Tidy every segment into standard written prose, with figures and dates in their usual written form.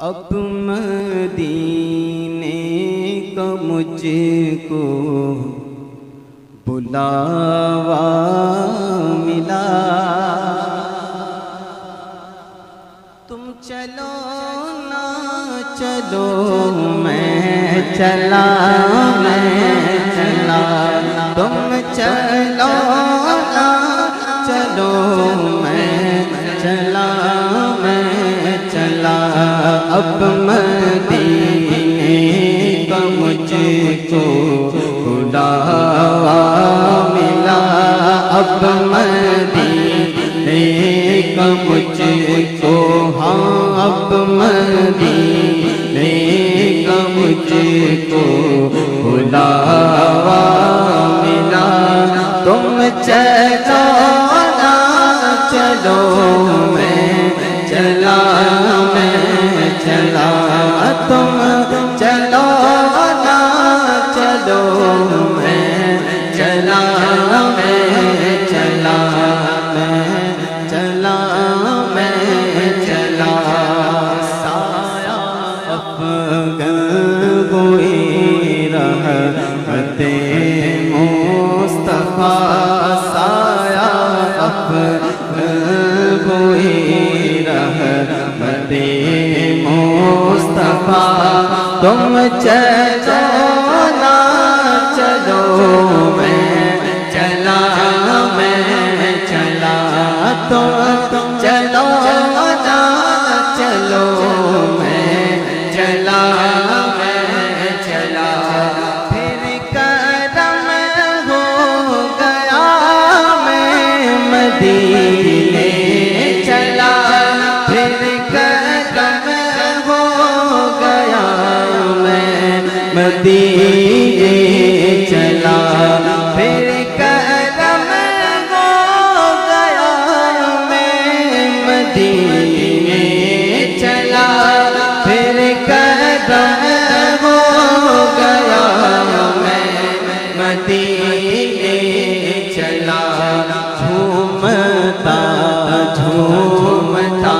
अब मदीने का मुझको बुलावा मिला। तुम चलो ना चलो मैं चला, तुम चलो ना चलो मैं चला, अब मदीने का मुझको बुलावा मिला। अब मदीने का मुझको, हाँ अब मदीने का मुझको बुलावा मिला। तुम चलो ना चलो मैं चला, तुम चलो ना चलो मैं चला, साया अफ़ग़न हुई रहमते मुस्तफ़ा, साया अफ़ग़न हुई रहमते मुस्तफ़ा। तुम चलो ना चलो मैं चला, तुम चलो ना चलो मैं चला, फिर करम हो गया मैं मदीने चला, फिर करम हो गया मैं मदीने चला, फिर करम हो गया मैं मदीने चला, फिर करम हो गया मैं मदीने चला। झूमता झूमता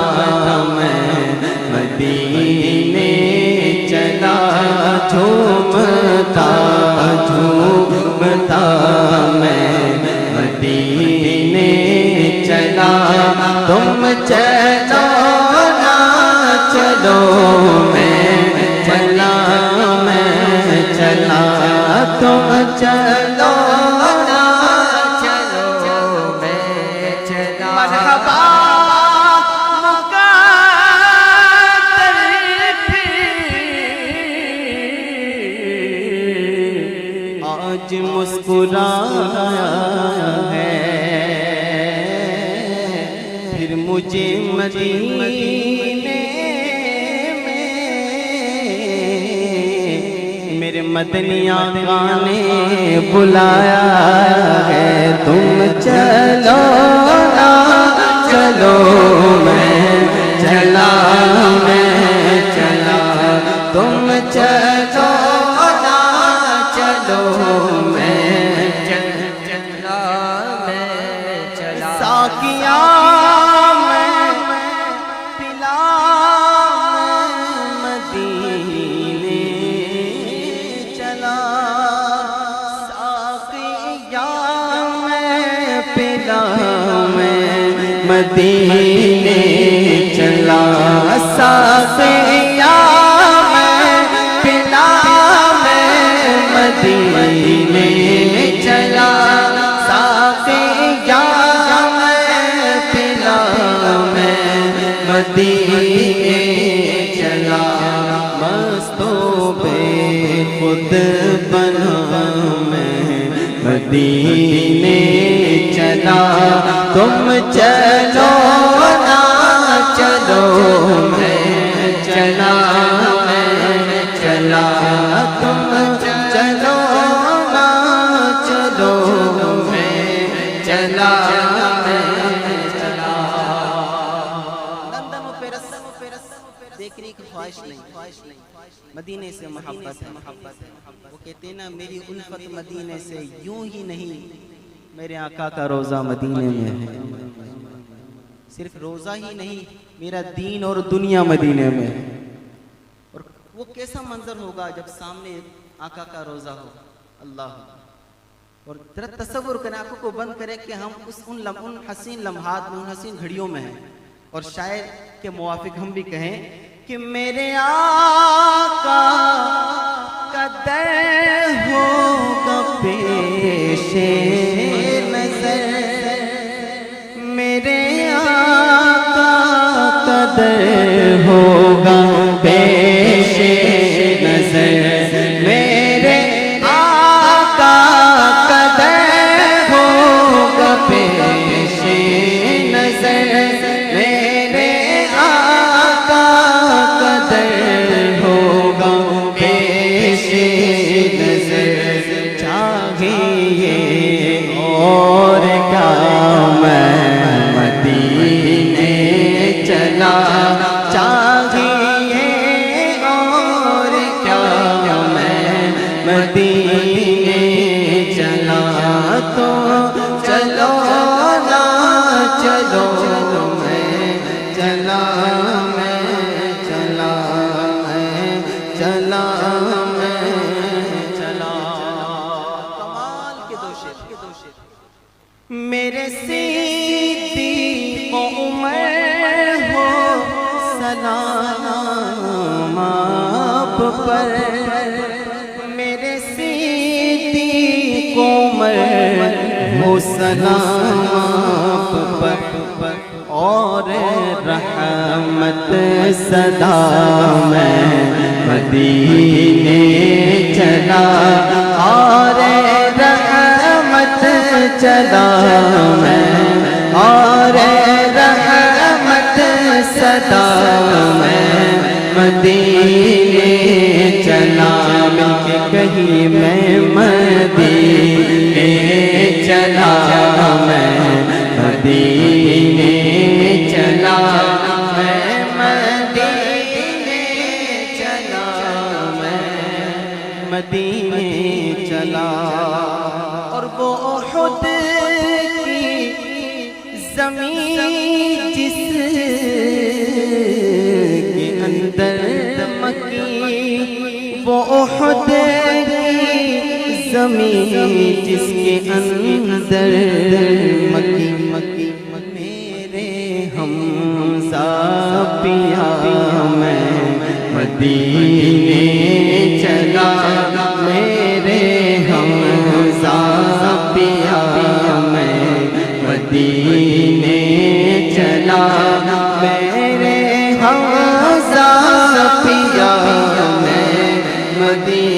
मैं मदीने चला, झूमता झूमता मैं मदीने चला। तुम चलो ना चलो मैं चला, तुम चलो ना चलो मैं चला। मरहबा आज मुस्कुराया है, फिर मुझे मदीने में मेरे मदनी आका ने बुलाया है। तुम चलो ना चलो मैं चला, तुम चलो ना चलो मैं चला, साकिया मैं पिला मदीने चला, साकिया मैं पिला मदीने चला, साकिया मैं पिला मदीने चला, साकिया मैं पिला मदीने चला। मस्तों पे खुद बना मैं मदीने चला। तुम चलो ना चलो मैं चला, तुम चलो ना चलो मैं चला। देखने की ख्वाहिश नहीं, मदीने से मोहब्बत है। वो कहते हैं ना मेरी उल्फत मदीने से यूं ही नहीं, मेरे आका का रोज़ा मदीने में है। सिर्फ रोज़ा ही नहीं, मेरा दीन और दुनिया मदीने में। कैसा मंजर होगा जब सामने आका का रोज़ा हो। अल्लाह, और जरा तसव्वुर करें, आंखों को बंद करें कि हम उन हसीन लम्हात में, उन हसीन घड़ियों में हैं। और शायर के मुवाफिक हम भी कहें कि मेरे आका का दर होगा पेशे नज़र, मेरे आका का दर होगा पेशे नज़र, मेरे आका का दर होगा पेशे नज़र, मेरे आका का दर होगा पेशे नज़र। चाहिए और क्या मैं मदीने चला, चाहिए और क्या मैं मदीने चला, तो चलो ना चलो मैं चला, मैं चला, मैं चला, मैं चला। कमाल के दो शेर, के दो शेर। मेरे सिद्दीक़ उमर हो सलाम आप पर, मेरे सिद्दीक़ उमर हो सलाम आप पर, और रहमत सदा मैं मदीने चला, और रहमत चला मैं, और रहमत सदा मैं मदीने चला। मिलके कहीं मैं मदीने चला, मैं मदीने चला, मैं मदीने चला, मैं मदीने चला। और वो उहुद की ज़मीन जिसके अंदर मकी, वो उहुद की ज़मीन जिसके अंदर मकी, मकी मेरे हमज़ा पिया मैं मदीने चला, मेरे हमज़ा पिया मैं मदीने चला, मेरे हमज़ा पिया मैं मदीने